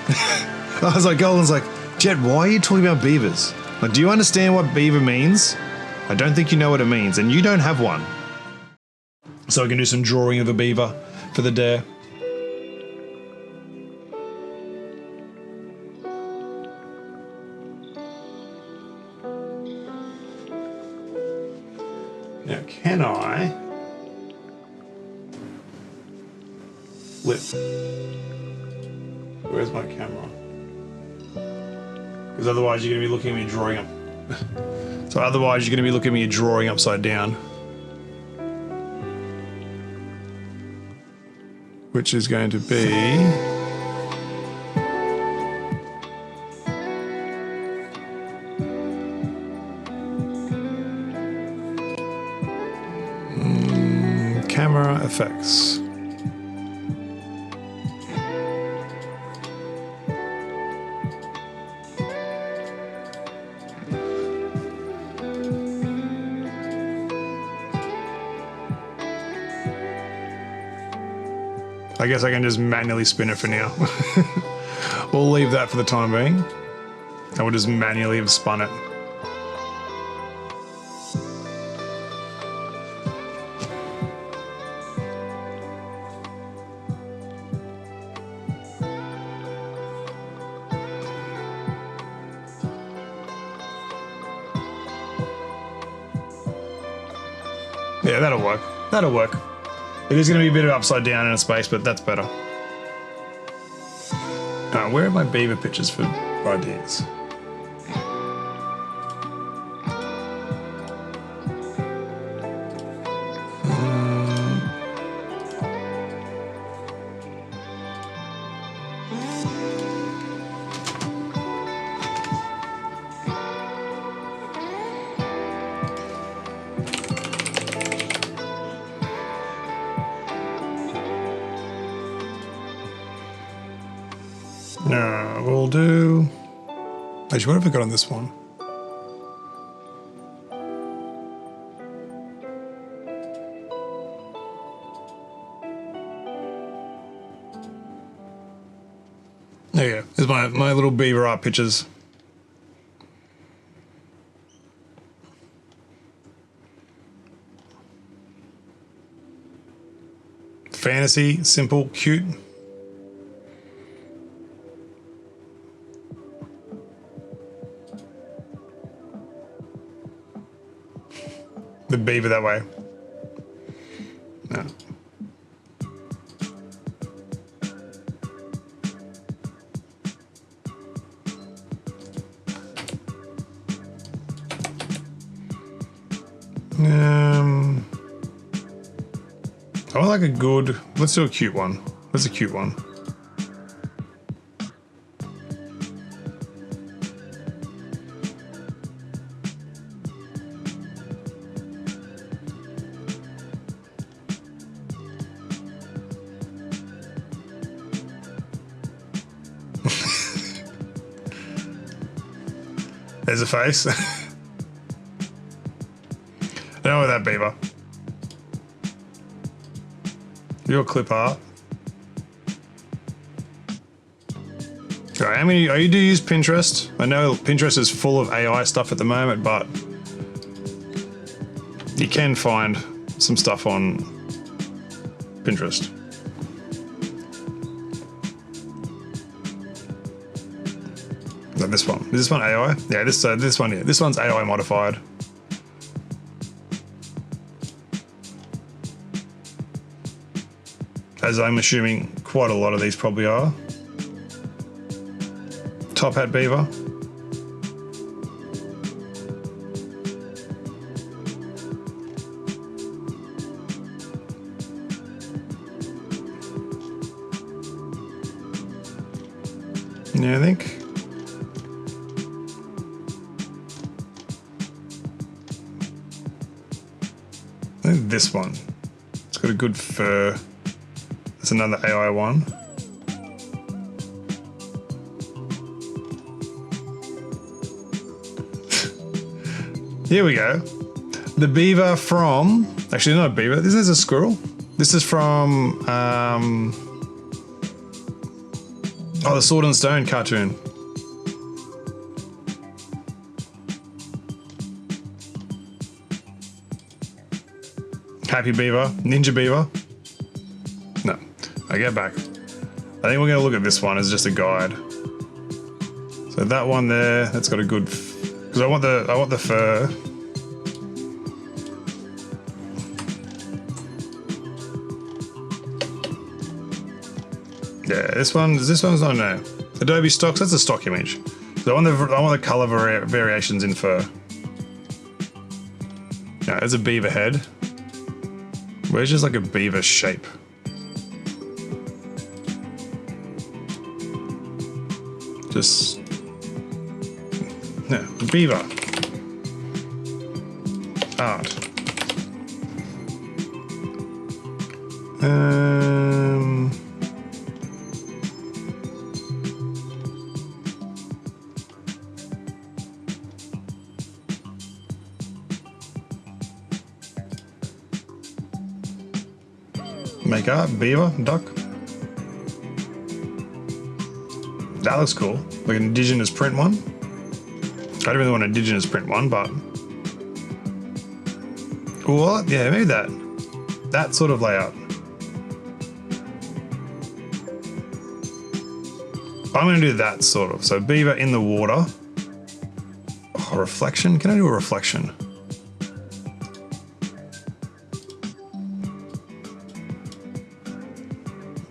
I was like, Golden's like, Jet, why are you talking about beavers? Like, do you understand what beaver means? I don't think you know what it means, and you don't have one. So we can do some drawing of a beaver for the dare. Now, can I flip? Where's my camera? Because otherwise you're going to be looking at me drawing up. So otherwise you're going to be looking at me drawing upside down. Which is going to be... camera effects. I guess I can just manually spin it for now. We'll leave that for the time being. And we'll just manually have spun it. Yeah, that'll work. That'll work. It is going to be a bit of upside down in a space, but that's better. Where are my beaver pictures for ideas? No, we'll do... Actually, what have I got on this one? There you go. There's my little beaver art pictures. Fantasy, simple, cute. The beaver that way. No. I like a good, let's do a cute one. What's a cute one? There's a face. Now with that beaver. Your clip art. Okay, I mean, you do use Pinterest. I know Pinterest is full of AI stuff at the moment, but you can find some stuff on Pinterest. No, this one. Is this one AI? Yeah, this one here. This one's AI modified. As I'm assuming quite a lot of these probably are. Top hat beaver. Yeah, I think this one. It's got a good fur. That's another AI one. Here we go. The beaver from, actually not a beaver, this is a squirrel. This is from, Oh, the Sword and Stone cartoon. Happy Beaver, Ninja Beaver. No, I get back. I think we're gonna look at this one as just a guide. So that one there, that's got a good, because I want the fur. Yeah, this one's not, no. Adobe stocks, that's a stock image. So I want the color variations in fur. Yeah, there's a beaver head. Where's just like a beaver shape? Just, no, beaver. Art. Make art, beaver, duck. That looks cool. Like an indigenous print one. I don't really want an indigenous print one, but what? Yeah, maybe that sort of layout. I'm gonna do that sort of. So beaver in the water. Oh, reflection? Can I do a reflection?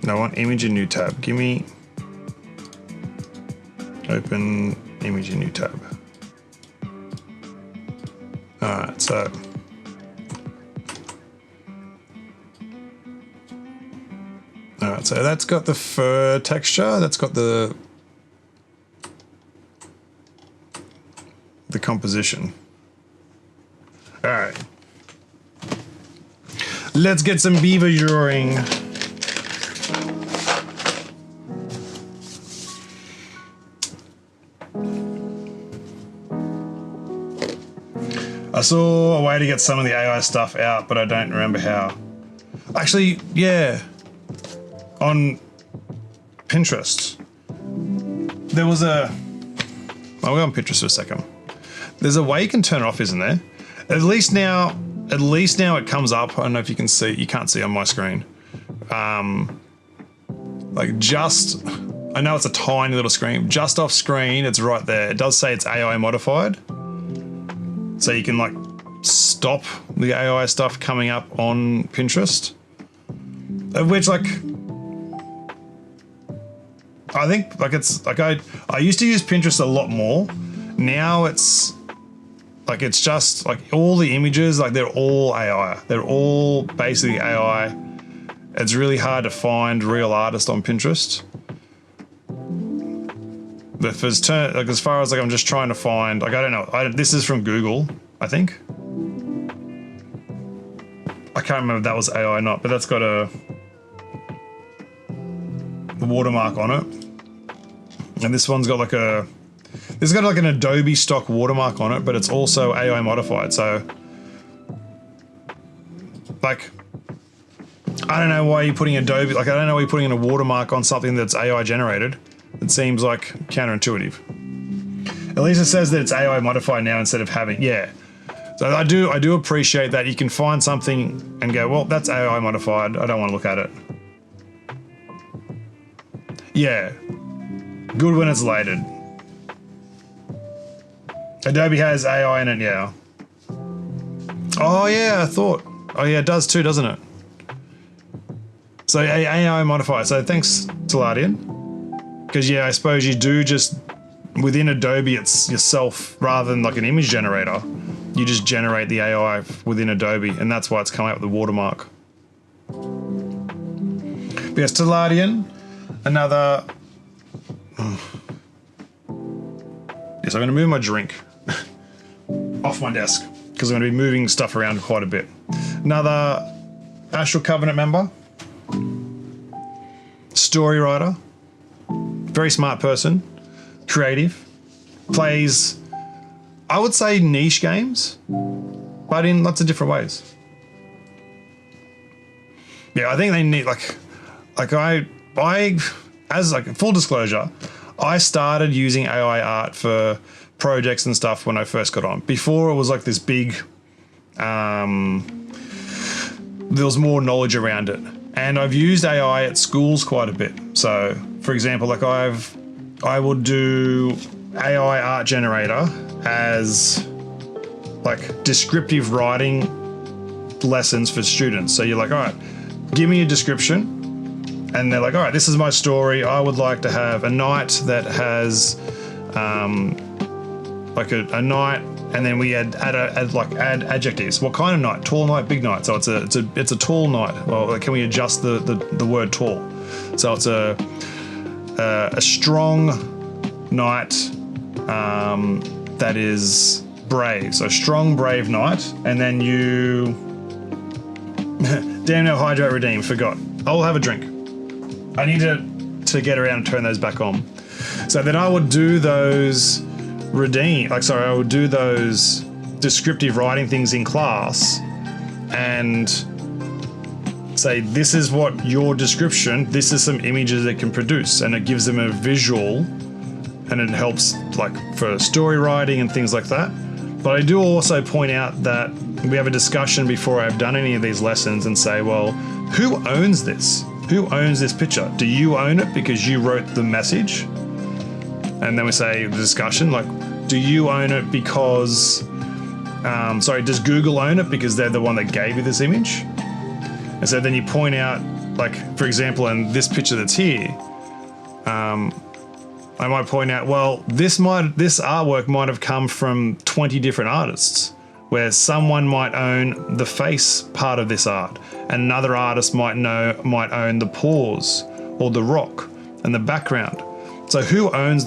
No, I want image in new tab. Give me open image in new tab. Alright, so that's got the fur texture, that's got the composition. Alright. Let's get some beaver drawing. I saw a way to get some of the AI stuff out, but I don't remember how. Actually, yeah. On Pinterest, there was a... I'll go on Pinterest for a second. There's a way you can turn it off, isn't there? At least now it comes up. I don't know if you can see. You can't see on my screen. Like just... I know it's a tiny little screen. Just off screen, it's right there. It does say it's AI modified. So you can like stop the AI stuff coming up on Pinterest. Which like, I think like it's like I used to use Pinterest a lot more. Now it's like, it's just like all the images, like they're all AI. They're all basically AI. It's really hard to find real artists on Pinterest. But like as far as like I'm just trying to find, like I don't know, this is from Google, I think. I can't remember if that was AI or not, but that's got the watermark on it. And this one's got like this has got like an Adobe stock watermark on it, but it's also AI modified. So like, I don't know why you're putting Adobe, like I don't know why you're putting in a watermark on something that's AI generated. It seems like counterintuitive. At least it says that it's AI modified now instead of having, yeah. So I do appreciate that you can find something and go, well, that's AI modified. I don't want to look at it. Yeah. Good when it's lated. Adobe has AI in it, yeah. Oh yeah, I thought. Oh yeah, it does too, doesn't it? So AI modified. So thanks, Taladian. Because yeah, I suppose you do just, within Adobe, it's yourself rather than like an image generator. You just generate the AI within Adobe, and that's why it's coming up with the watermark. But yes, Taladian, another... Yes, I'm going to move my drink off my desk, because I'm going to be moving stuff around quite a bit. Another Astral Covenant member. Story writer. Very smart person, creative, plays, I would say niche games, but in lots of different ways. Yeah, I think they need, like I as like full disclosure, I started using AI art for projects and stuff when I first got on. Before it was like this big, there was more knowledge around it. And I've used AI at schools quite a bit. So for example, like I would do AI art generator as like descriptive writing lessons for students. So you're like, all right, give me a description. And they're like, all right, this is my story. I would like to have a knight that has like a knight, and then we add adjectives. What kind of knight? Tall knight, big knight. So it's a tall knight. Well, can we adjust the word tall? So it's a strong knight that is brave. So strong, brave knight, and then you damn no, hydrate, redeem, forgot. I'll have a drink. I need to get around and turn those back on. So then I would do those I would do those descriptive writing things in class and say, this is what your description, this is some images it can produce, and it gives them a visual and it helps like for story writing and things like that. But I do also point out that we have a discussion before I've done any of these lessons and say, well, who owns this? Who owns this picture? Do you own it because you wrote the message? And then we say the discussion, like, do you own it because, does Google own it because they're the one that gave you this image? And so then you point out, like, for example, in this picture that's here, I might point out, well, this artwork might have come from 20 different artists, where someone might own the face part of this art, and another artist might own the paws or the rock and the background. So who owns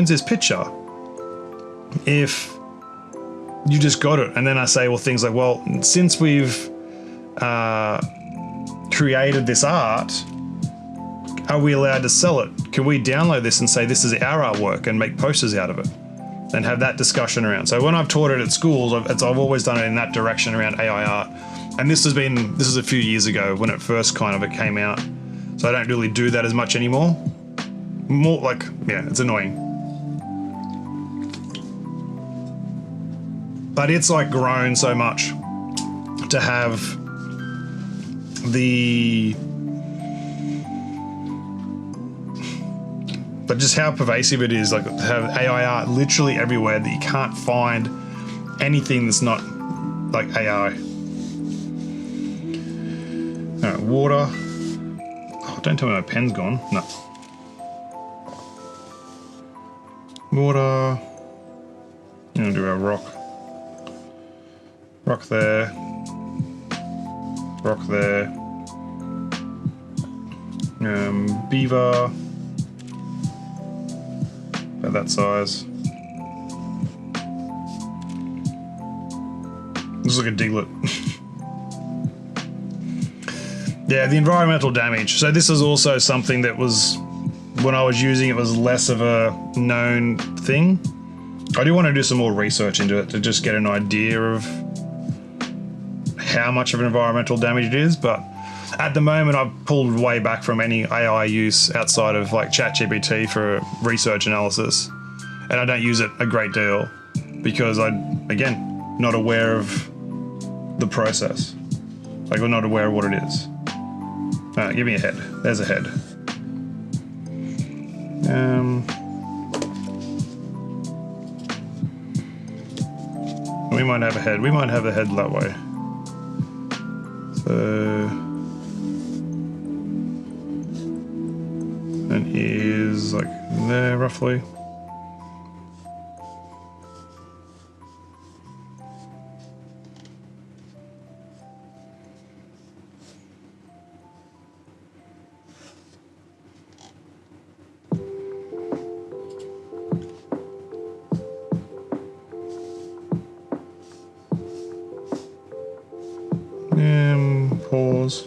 this picture if you just got it? And then I say, well, things like, well, since we've created this art, are we allowed to sell it? Can we download this and say this is our artwork and make posters out of it? And have that discussion around. So when I've taught it at schools, I've always done it in that direction around AI art. And this is a few years ago when it first kind of came out. So I don't really do that as much anymore. More like, yeah, it's annoying. But it's like grown so much to have but just how pervasive it is, like to have AI art literally everywhere that you can't find anything that's not like AI. All right, water. Oh, don't tell me my pen's gone. No. Water. I'm gonna do a rock. Rock there. Rock there. Beaver. About that size. Looks like a diglet. Yeah, the environmental damage. So this is also something that was, when I was using it, was less of a known thing. I do want to do some more research into it to just get an idea of how much of an environmental damage it is, but at the moment I've pulled way back from any AI use outside of like ChatGPT for research analysis, and I don't use it a great deal because again, not aware of the process. Like, I'm not aware of what it is. Alright, give me a head. There's a head. We might have a head. We might have a head that way. So, and ears like there roughly. Pause.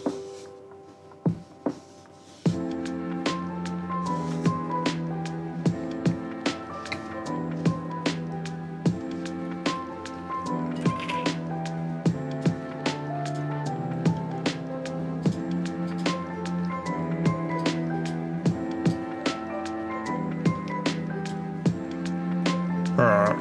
Alright.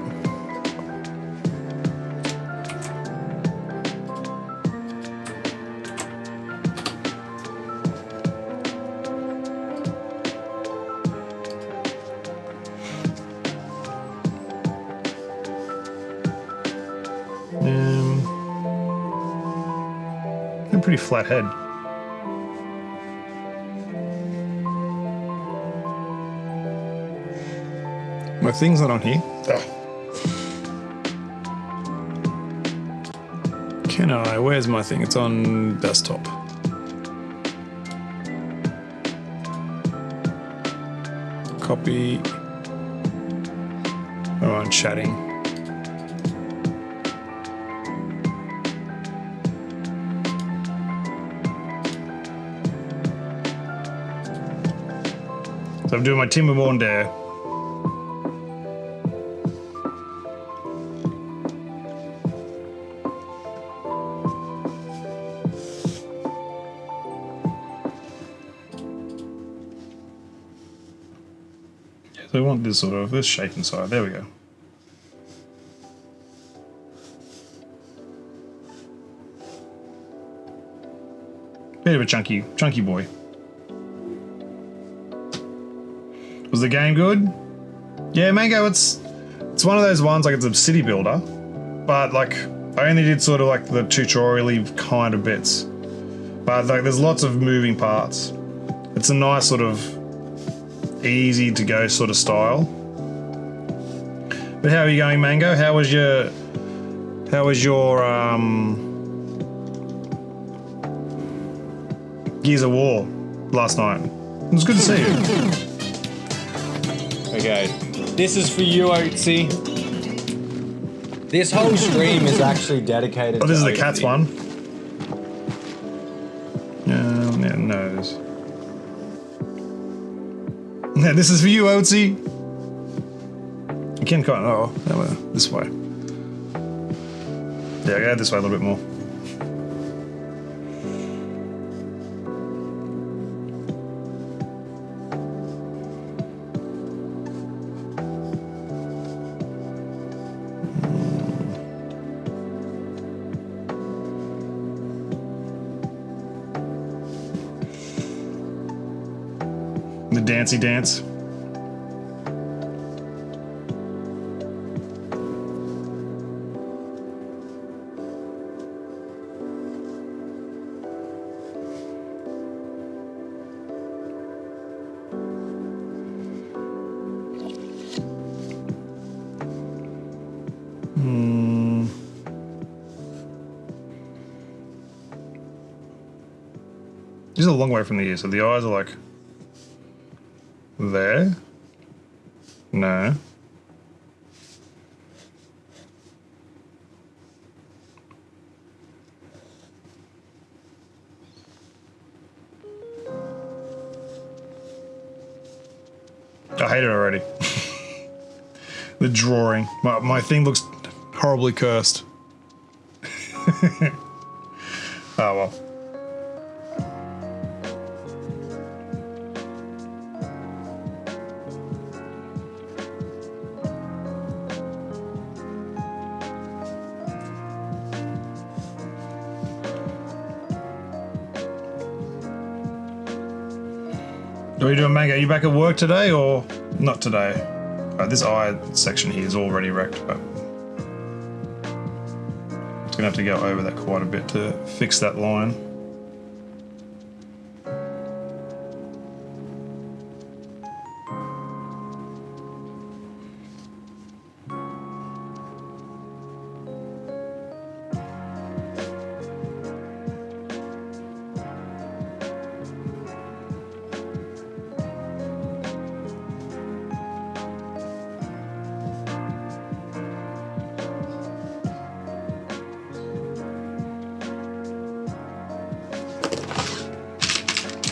A pretty flat head. My thing's not on here. Oh. Can I? Where's my thing? It's on desktop. Copy. We're on chatting. So I'm doing my Timberborn dare. So we want this sort of, this shape inside. There we go. Bit of a chunky boy. Was the game good? Yeah, Mango, it's one of those ones, like it's a city builder, but like I only did sort of like the tutorial-y kind of bits. But like there's lots of moving parts. It's a nice sort of easy to go sort of style. But how are you going, Mango? How was your Gears of War last night? It was good to see you. Okay, this is for you, Oatsy. This whole stream is actually dedicated to this is the Oatsy. cat's one. Yeah, nose. Yeah, this is for you, Oatsy. You can kind of, oh, this way. Yeah, go this way a little bit more. The dancey dance. This is a long way from the ears, so the eyes are like there. No. I hate it already. The drawing. My thing looks horribly cursed. Oh well. What are you doing, Mango? Are you back at work today or not today? This eye section here is already wrecked, but it's gonna have to go over that quite a bit to fix that line.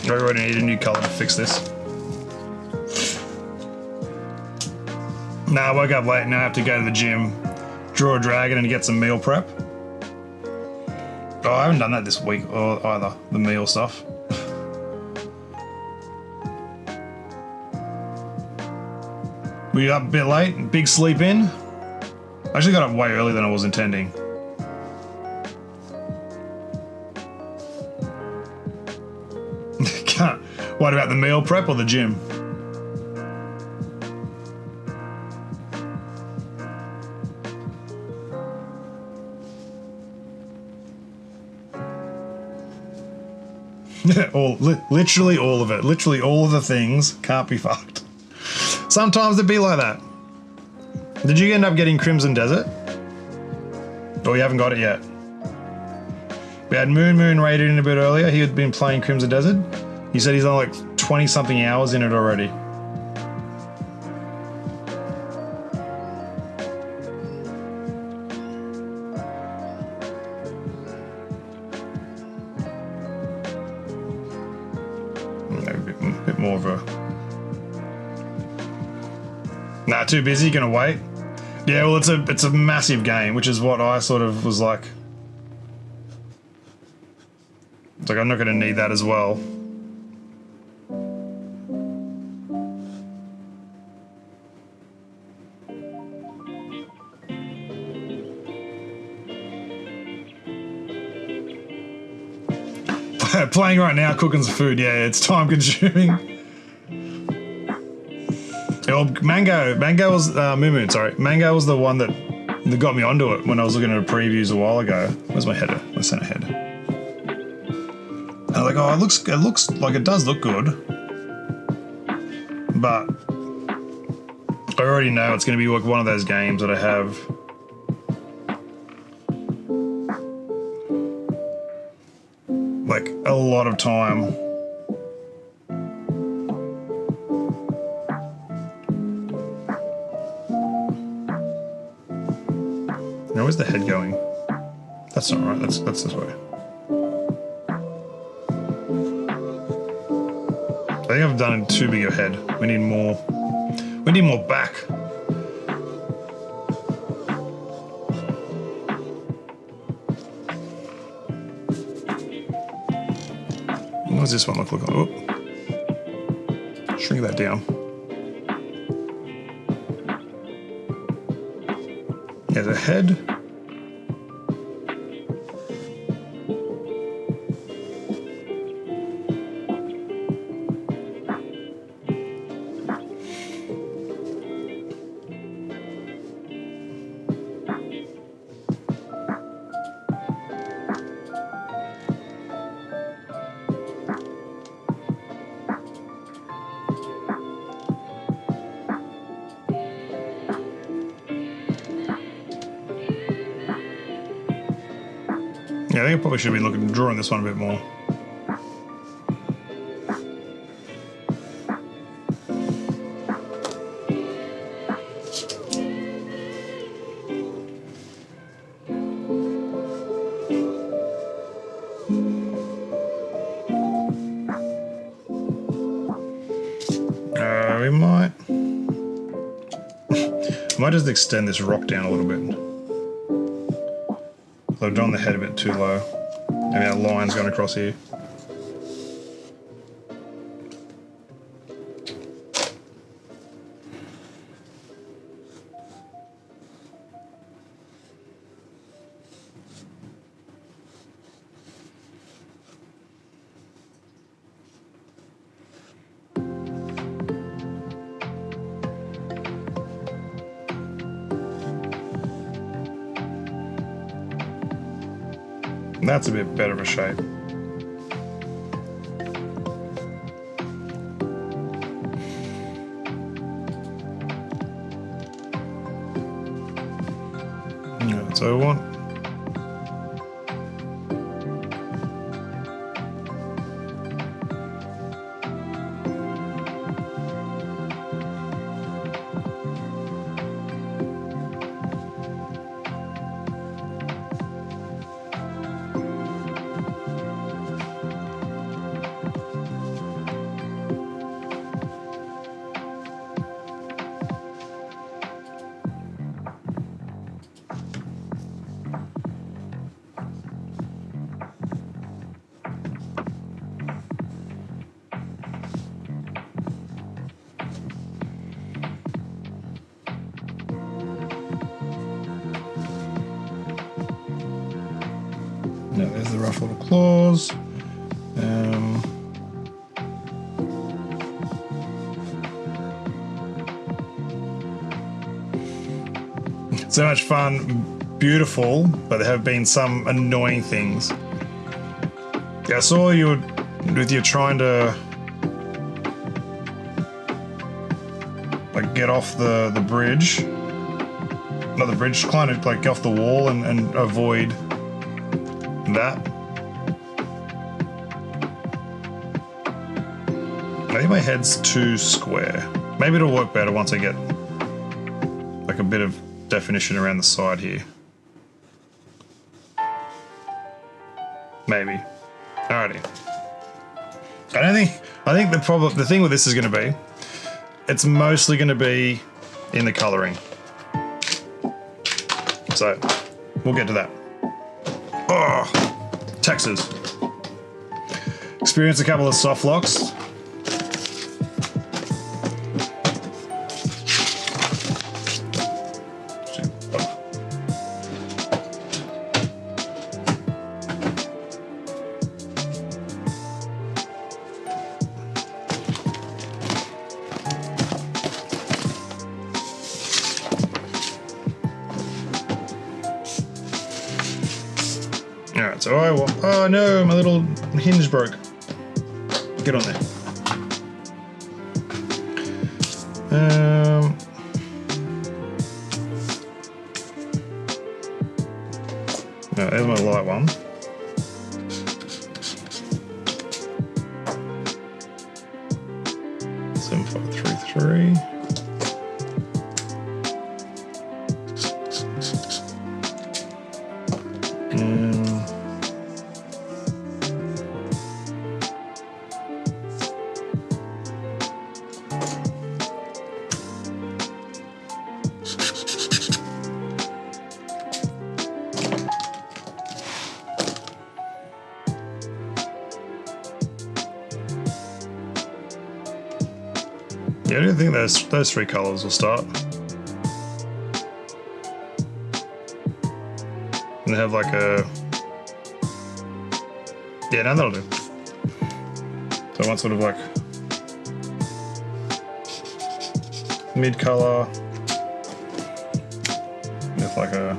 I already need a new colour to fix this. Nah, I woke up late, now I have to go to the gym, draw a dragon and get some meal prep. Oh, I haven't done that this week either, the meal stuff. Were you up a bit late? Big sleep in? I actually got up way earlier than I was intending. Can't. What about the meal prep or the gym? Literally all of it. Literally all of the things can't be fucked. Sometimes it'd be like that. Did you end up getting Crimson Desert? Or you haven't got it yet? We had Moon raided in a bit earlier. He had been playing Crimson Desert. He said he's on like 20 something hours in it already. Maybe a bit more of a... Nah, too busy, gonna wait. Yeah, well, it's a massive game, which is what I sort of was like. It's like I'm not gonna need that as well. Playing right now, cooking some food. Yeah, it's time consuming. Oh, Mango was Moon. Sorry, Mango was the one that got me onto it when I was looking at previews a while ago. Where's my header? My center head. And I was like, oh, it looks like it does look good, but I already know it's going to be like one of those games that I have. Like a lot of time. Now where's the head going? That's not right. That's this way. I think I've done too big a head. We need more. We need more back. What does this one look like? Oh. Shrink that down. Yeah, the head. Yeah, I think I probably should be drawing this one a bit more. We might... I might just extend this rock down a little bit. I've drawn the head a bit too low. Maybe that line's going across here. That's a bit better of a shape. Yeah, that's what I want. there's the rough little claws. So much fun, beautiful, but there have been some annoying things. Yeah, I saw you with you trying to like get off the bridge. Not the bridge, trying to like get off the wall and avoid that. I think my head's too square. Maybe it'll work better once I get like a bit of definition around the side here. Maybe. Alrighty. I think the thing with this is going to be, it's mostly going to be in the colouring. So we'll get to that. Oh, Texas. Experience a couple of soft locks. Alright, so oh no, my little hinge broke. Get on there. No, there's my light one. Seven, 5, 3, 3. Yeah, I don't think those three colours will start. And they have like a... Yeah, no, that'll do. So I want sort of like mid-colour with like a...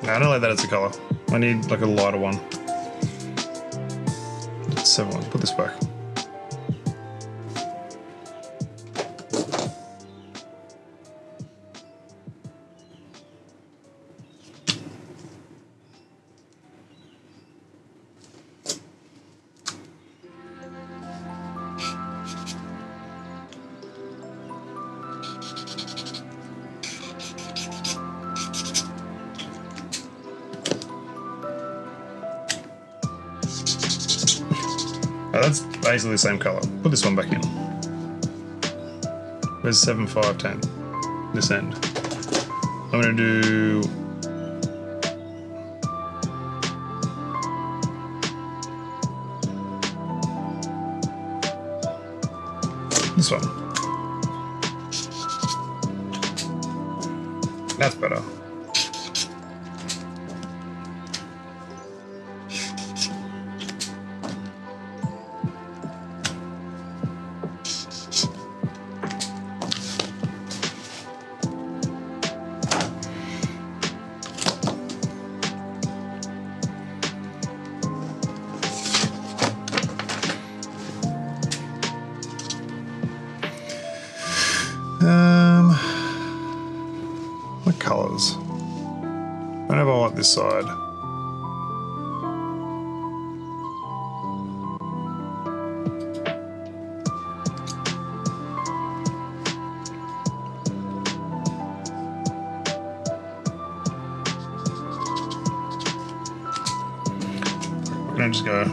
No, I don't like that as a colour. I need like a lighter one. 7 put this back. Oh, that's basically the same colour. Put this one back in. Where's 7, 5, 10? This end. I'm going to do... this one. That's better. What colours? I don't know if I like this side. I'm gonna just go.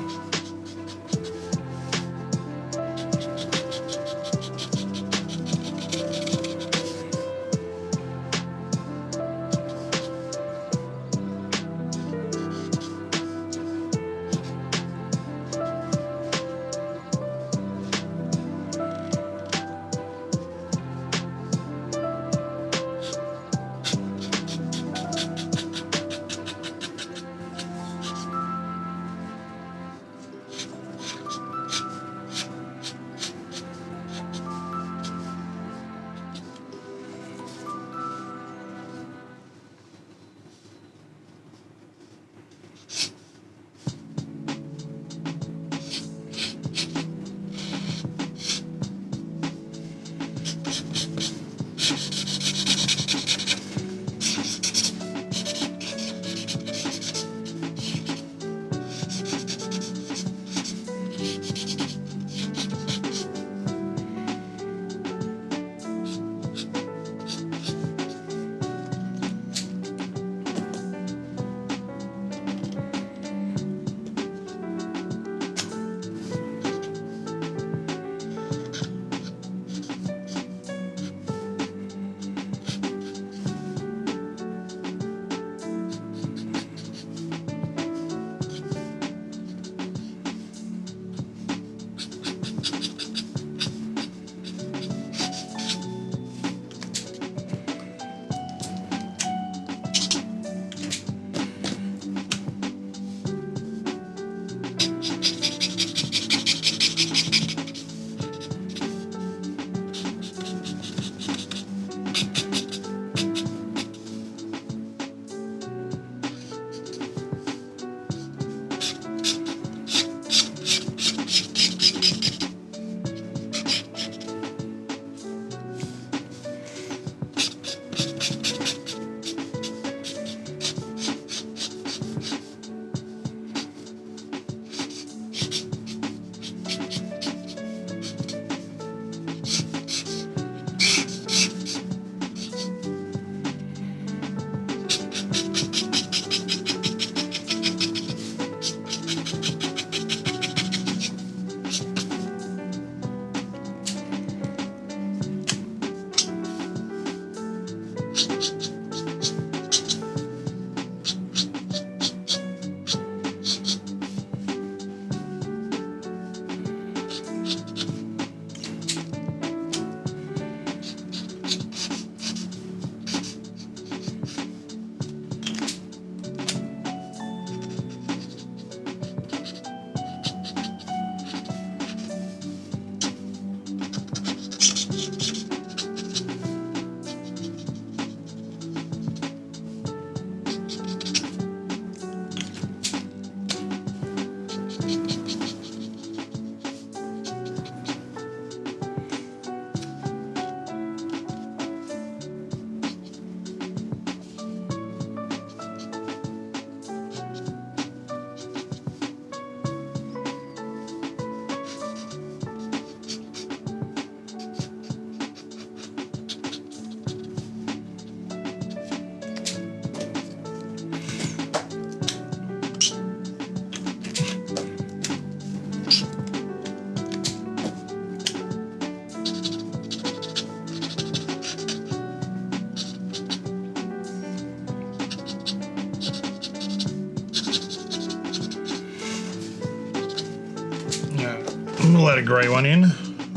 I'm gonna let a grey one in,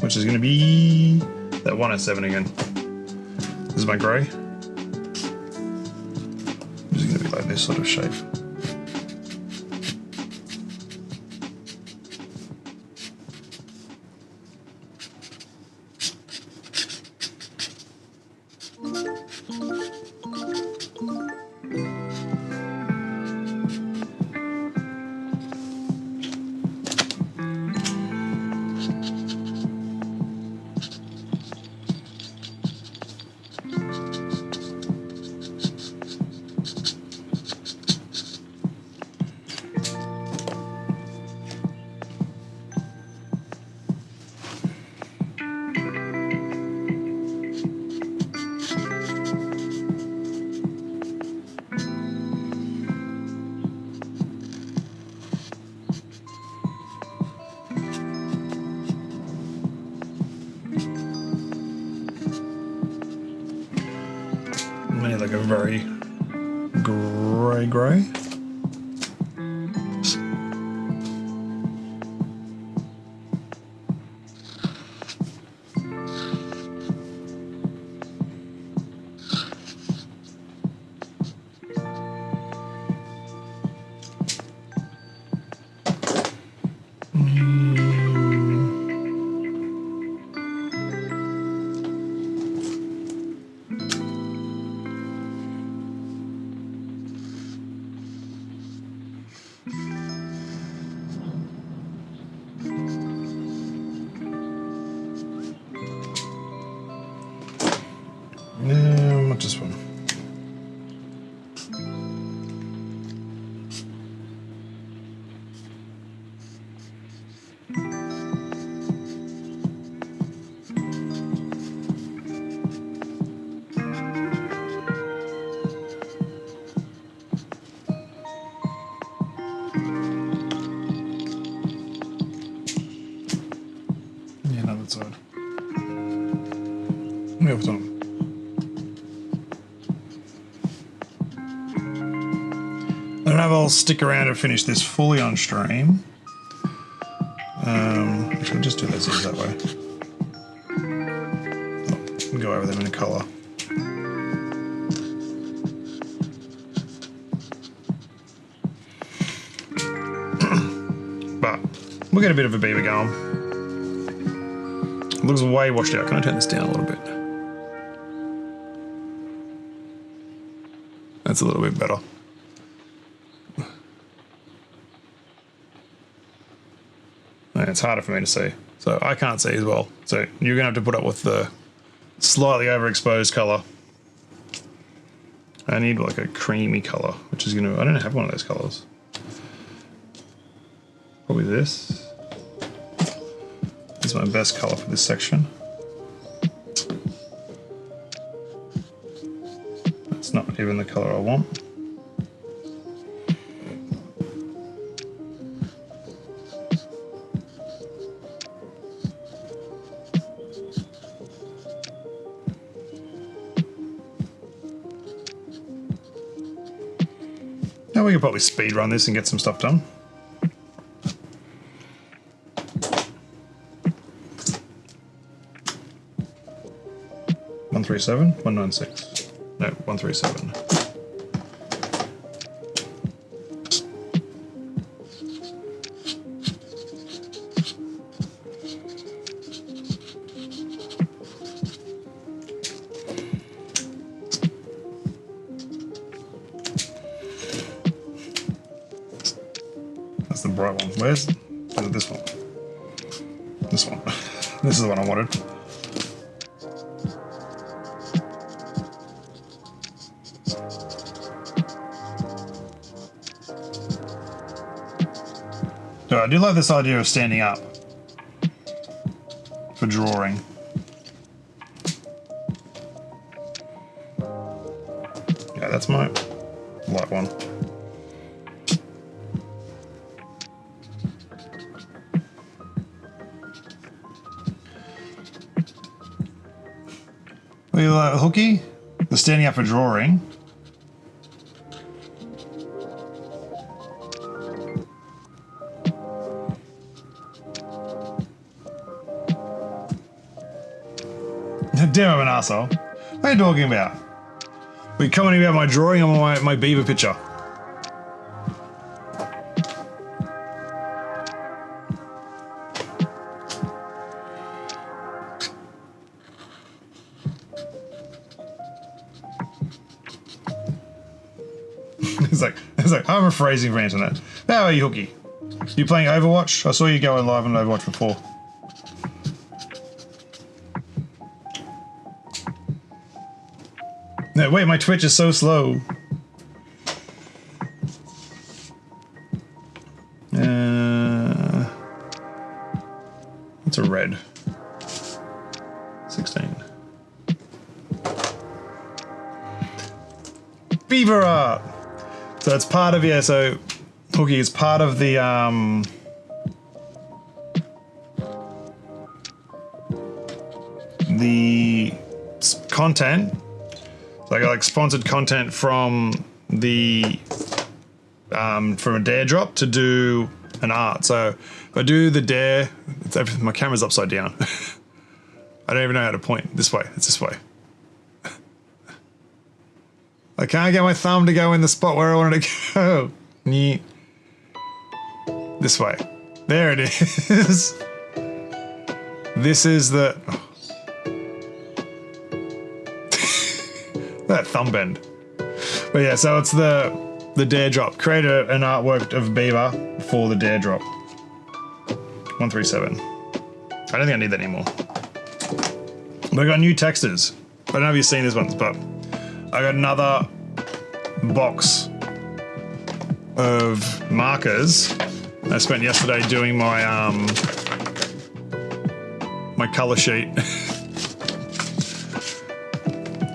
which is gonna be that 107 again. This is my grey. It's gonna be like this sort of shape. I need like a very grey. What's this one? Yeah, no, that's odd. Yeah, what's on? I don't know if I'll stick around and finish this fully on stream. Actually, I'll just do those ears that way. Oh, go over them in a colour. But we'll get a bit of a beaver going. It looks way washed out. Can I turn this down a little bit? That's a little bit better. It's harder for me to see, so I can't see as well. So you're gonna have to put up with the slightly overexposed color. I need like a creamy color, which is gonna, I don't have one of those colors. Probably this. This is my best color for this section. That's not even the color I want. Now we could probably speed run this and get some stuff done. $137, $196. No, $137. That's the bright one. Where's is it this one? This one. This is the one I wanted. So I do like this idea of standing up for drawing. Yeah, that's my light one. Well, hooky, the standing up for drawing. Damn, I'm an asshole. What are you talking about? Are you commenting about my drawing on my beaver picture? It's like, I'm a phrasing for internet. How are you, Hooky? You playing Overwatch? I saw you going live on Overwatch before. No, wait, my Twitch is so slow. It's a red. 16. Beaver art! So it's part of, yeah, so Hooky is part of the content. So I got like sponsored content from the from a dare drop to do an art. So if I do the dare, my camera's upside down. I don't even know how to point. This way. It's this way. I can't get my thumb to go in the spot where I wanted to go. This way. There it is. This is the... Oh. That thumb bend. But yeah, so it's the dare drop. Create an artwork of Beaver for the dare drop. 137. I don't think I need that anymore. But I got new textures. I don't know if you've seen these ones, but I got another box of markers I spent yesterday doing my my color sheet.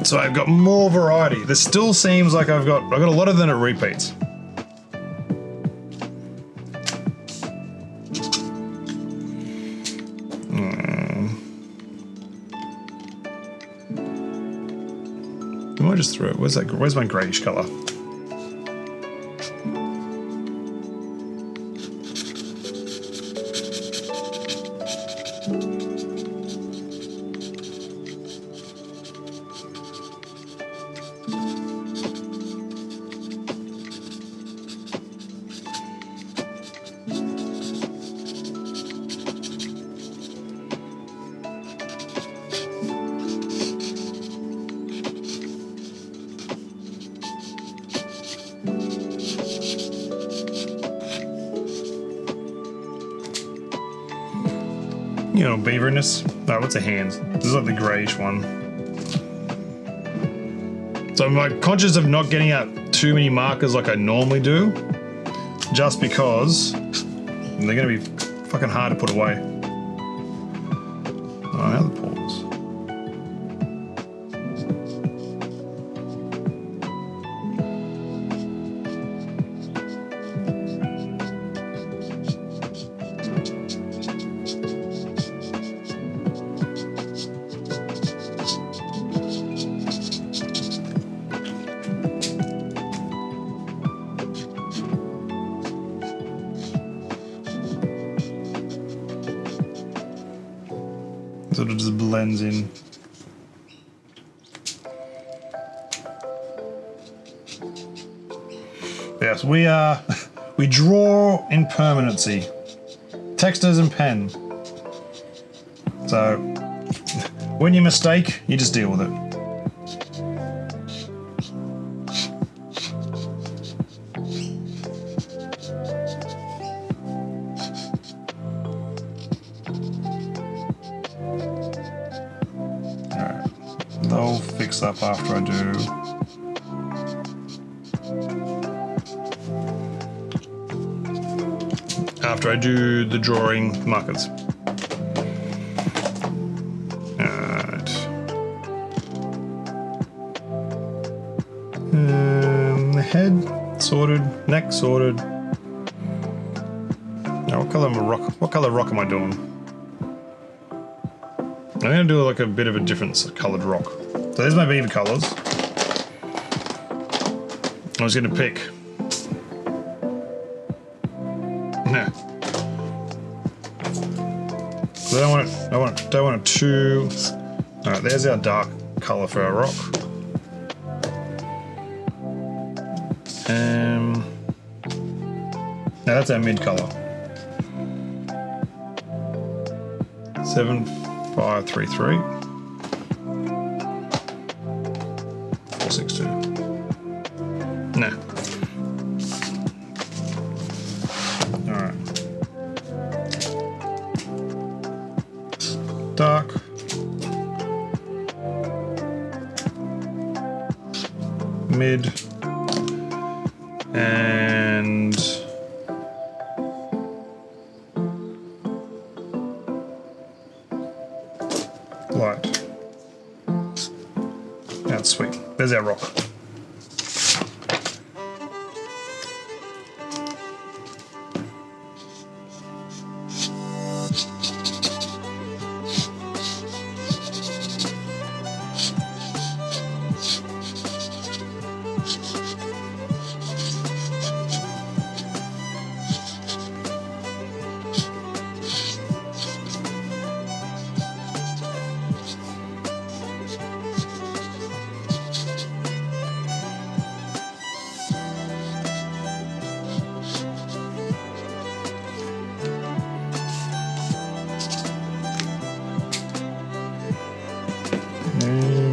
So I've got more variety. This still seems like I've got a lot of them that repeats. I might just throw it. Where's my greyish colour? You know, beaverness. No, what's a hand? This is like the greyish one. So I'm like conscious of not getting out too many markers like I normally do, just because they're gonna be fucking hard to put away. Oh, how the pause. blends in. Yes, we draw in permanency. Textures and pen. So, when you mistake, you just deal with it. Alright, they'll fix up after I do. After I do the drawing markers. Alright. The head sorted, neck sorted. Now what color rock am I doing? I'm gonna do like a bit of a different coloured rock. So there's my Beaver colours. I was gonna pick. No. So don't want it too. Alright, there's our dark colour for our rock. Now that's our mid colour. 7533. 462. No. Alright. Dark. Mid. And light. That's sweet. There's our rock.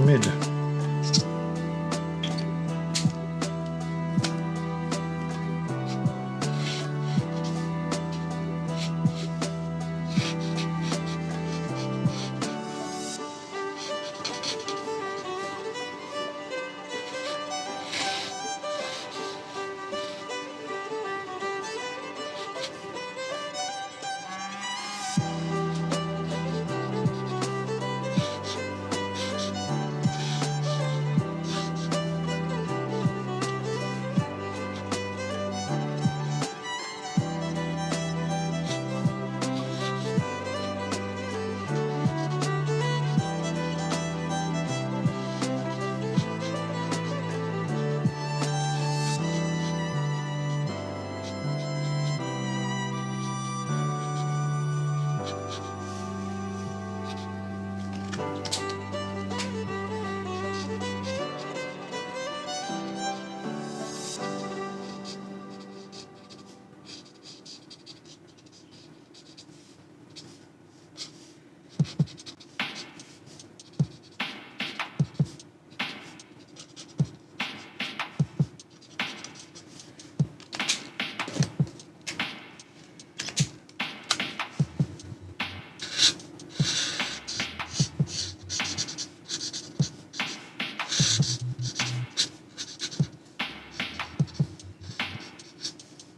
Mid.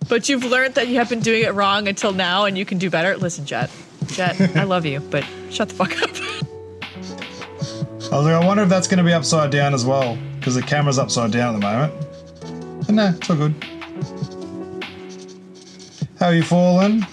But you've learned that you have been doing it wrong until now, and you can do better. Listen, Jet, I love you, but shut the fuck up. I was like, I wonder if that's going to be upside down as well, because the camera's upside down at the moment. But no, it's all good. How are you falling?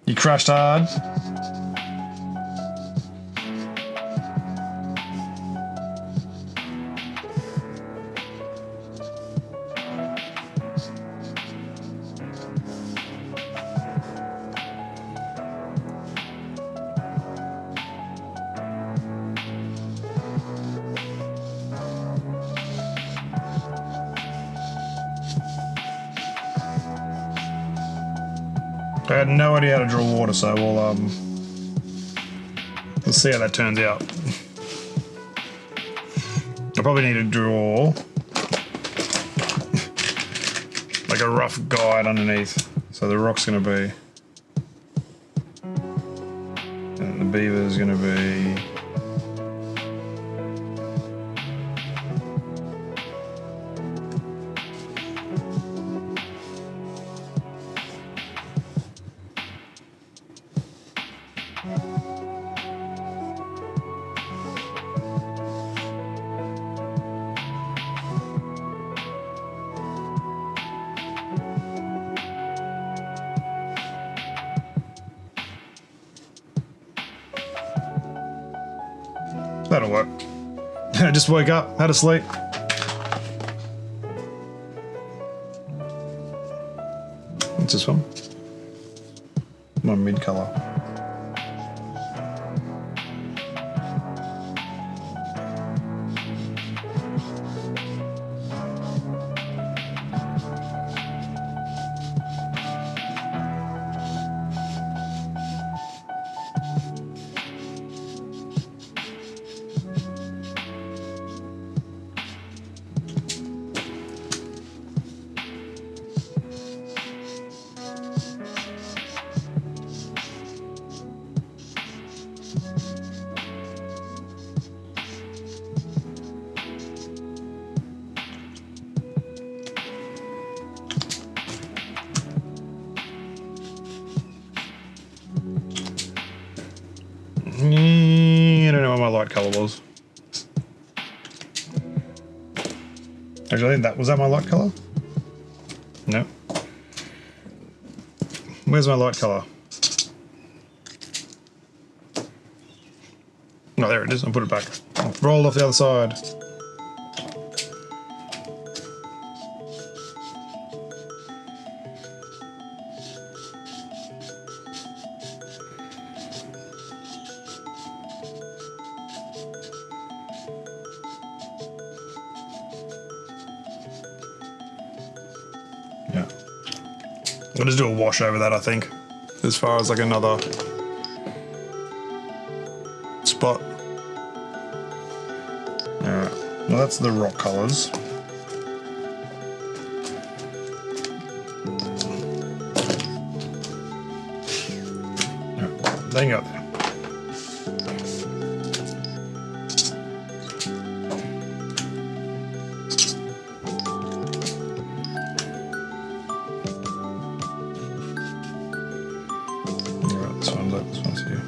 You crashed hard. I had no idea how to draw water, so we'll see how that turns out. I probably need to draw like a rough guide underneath. So the rock's going to be, and the beaver's going to be. That'll work. I just woke up, had a sleep. What's this one? My mid color. I don't know what my light color was. Actually, was that my light color? No. Where's my light color? Oh, there it is. I'll put it back. Roll off the other side. Yeah. I'll just do a wash over that, I think, as far as like another spot. Alright, well that's the rock colours. Alright, they can go there. This one's here.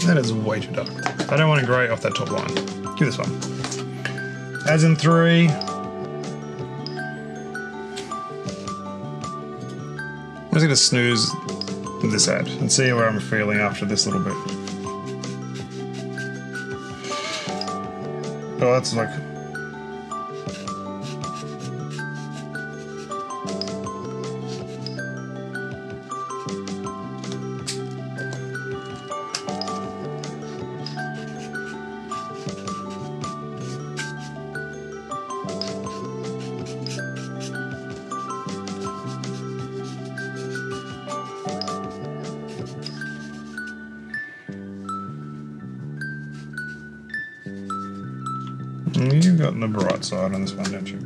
That is way too dark. I don't want to grey off that top line. Give this one. As in 3. I'm just going to snooze this ad and see where I'm feeling after this little bit. Oh, that's like... You've got the bright side on this one, don't you?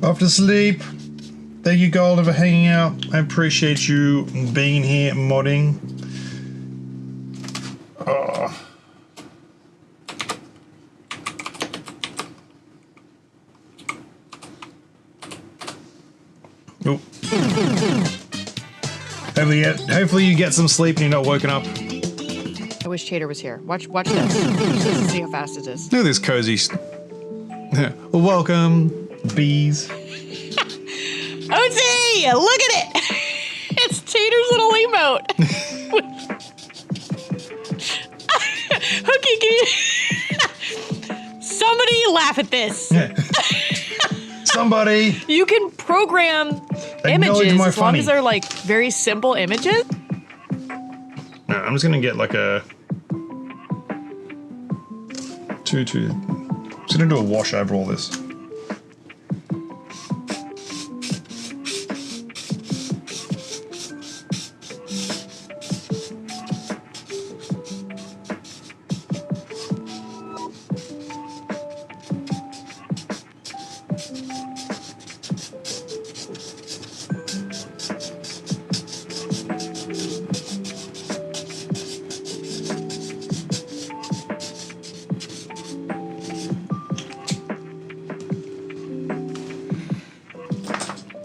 Off to sleep. Thank you, Golden, for hanging out. I appreciate you being here, modding. Oh. Oh. Hopefully you get some sleep and you're not woken up. I wish Chater was here. Watch this. Watch this and see how fast it is. Look at this cozy. Well, welcome, bees. OT! Look at it! It's Chater's little emote. Hooky, can you... Somebody laugh at this. Somebody. You can program images as long as they're like very simple images. No, I'm just gonna get like a two. I'm just gonna do a wash over all this.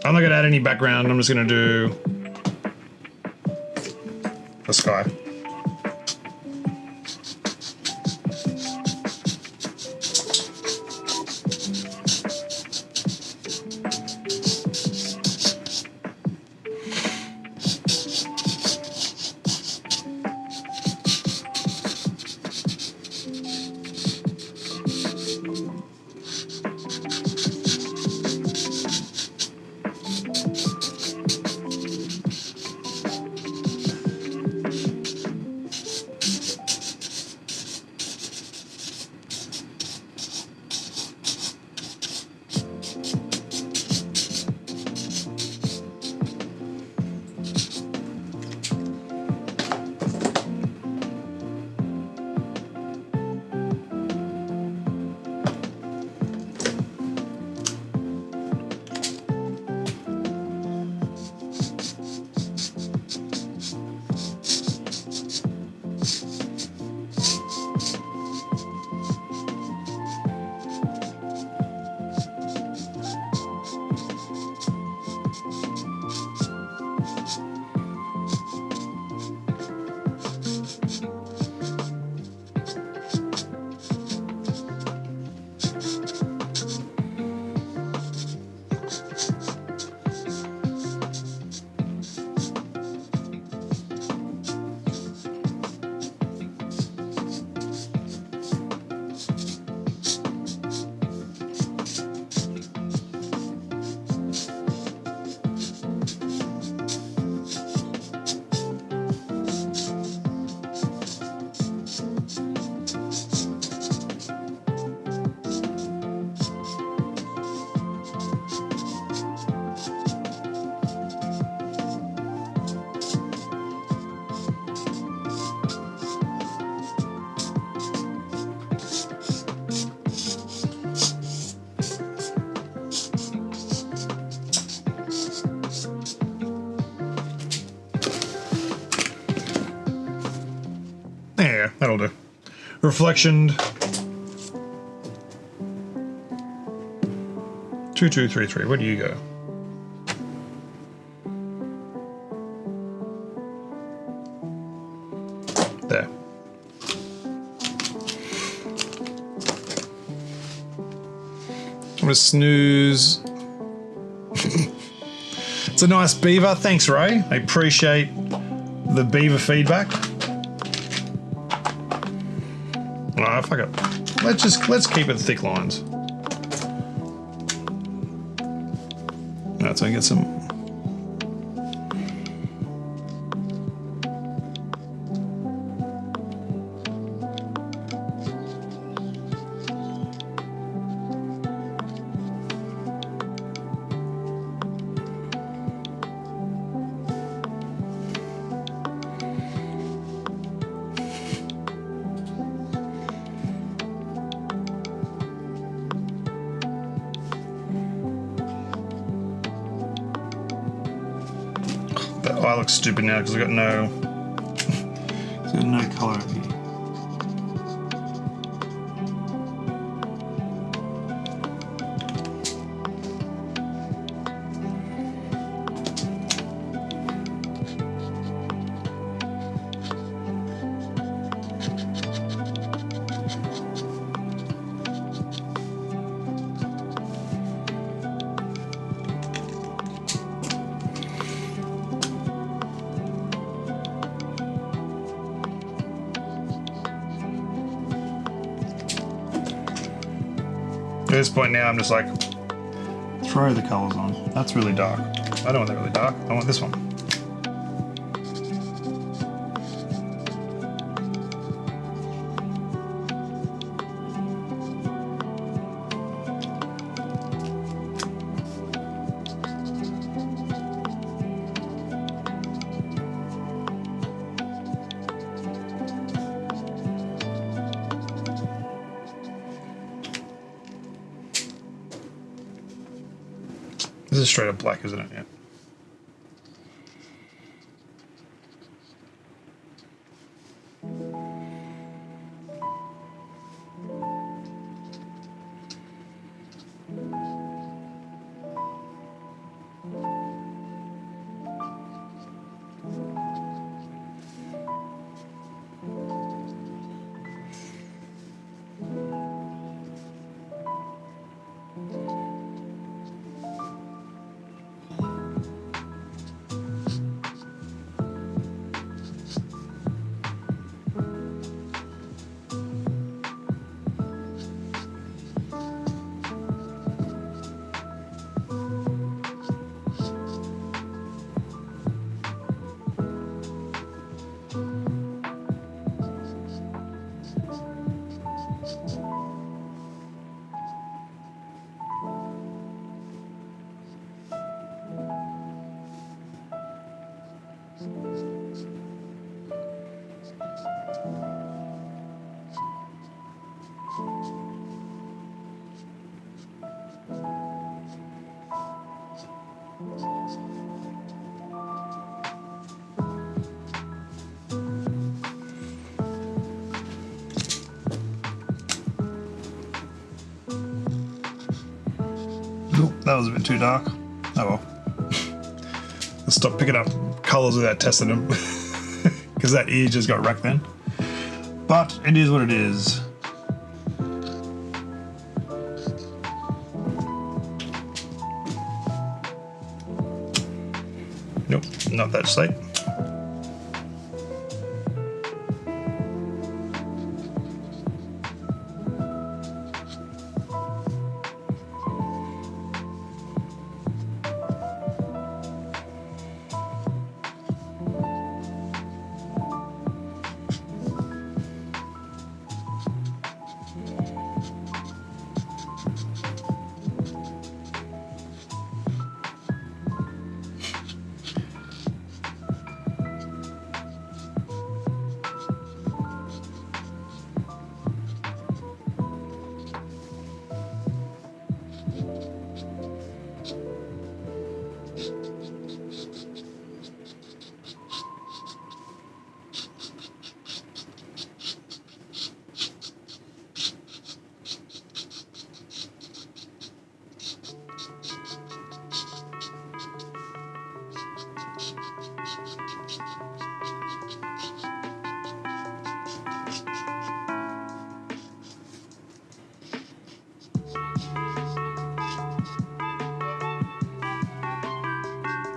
I'm not gonna add any background, I'm just gonna do the sky. Yeah, that'll do. Reflection. 2233. Where do you go? There. I'm gonna snooze. It's a nice beaver. Thanks, Ray. I appreciate the beaver feedback. Ah, fuck it. Let's keep it thick lines. Alright, so I get some. Oh, I look stupid now because I got no. Got no color up here. At this point now, I'm just like, throw the colors on. That's really dark. I don't want that really dark. I want this one. This is straight up black, isn't it? Yeah. Nope, that was a bit too dark. Oh well. Let's stop picking up colours without testing them. Because that ear just got wrecked then. But it is what it is. Nope, not that slate.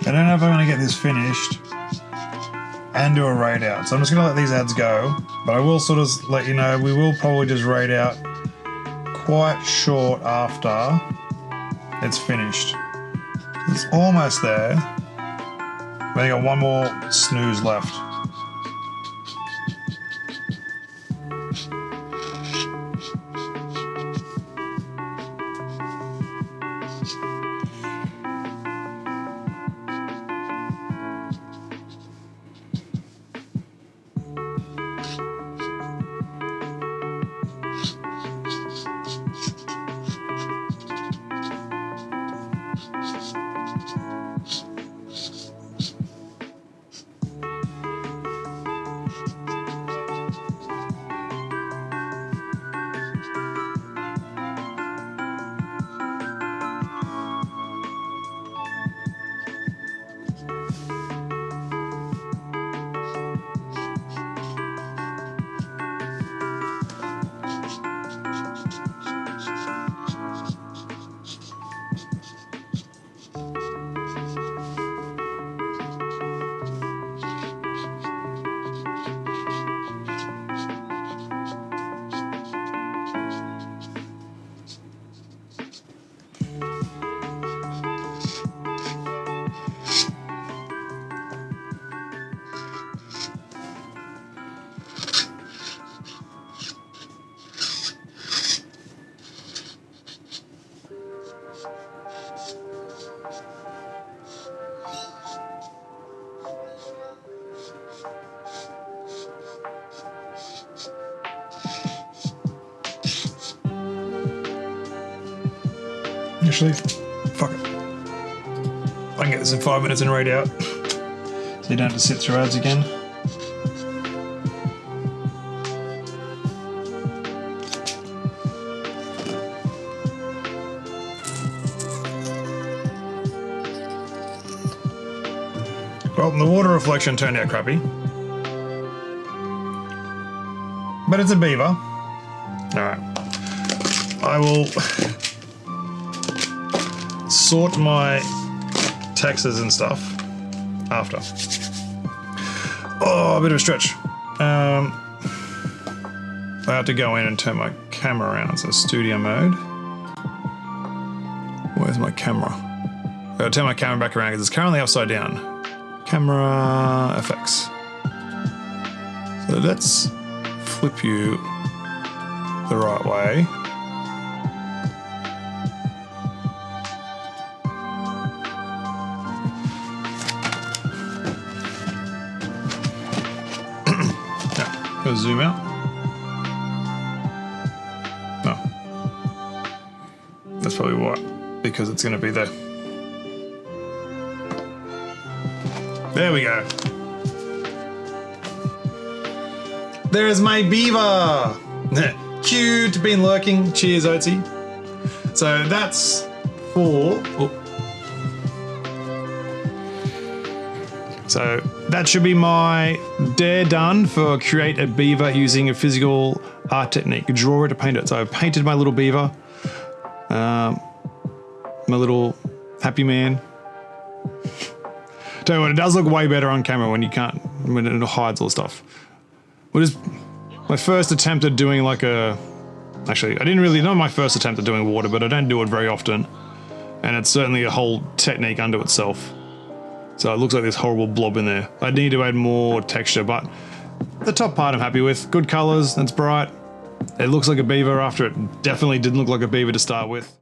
I don't know if I'm going to get this finished and do a raid out. So I'm just going to let these ads go. But I will sort of let you know, we will probably just raid out quite short after it's finished. It's almost there. We only got one more snooze left. Actually, fuck it. I can get this in 5 minutes and read out. So you don't have to sit through ads again. Well, the water reflection turned out crappy. But it's a beaver. Alright. I will sort my textures and stuff after. Oh, a bit of a stretch. I have to go in and turn my camera around. So studio mode. Where's my camera? I gotta turn my camera back around because it's currently upside down. Camera effects. So let's flip you the right way. Yeah, go zoom out. No. That's probably why, because it's going to be there. There we go. There's my beaver. Cute, been lurking. Cheers, Oatsy. So that's for. Oh. So that should be my dare done for create a beaver using a physical art technique. Draw it to paint it. So I've painted my little beaver. My little happy man. Tell you what, it does look way better on camera when it hides all the stuff. What is my first attempt at doing like a... Actually, not my first attempt at doing water, but I don't do it very often. And it's certainly a whole technique unto itself. So it looks like this horrible blob in there. I need to add more texture, but the top part I'm happy with. Good colors, it's bright. It looks like a beaver after it definitely didn't look like a beaver to start with.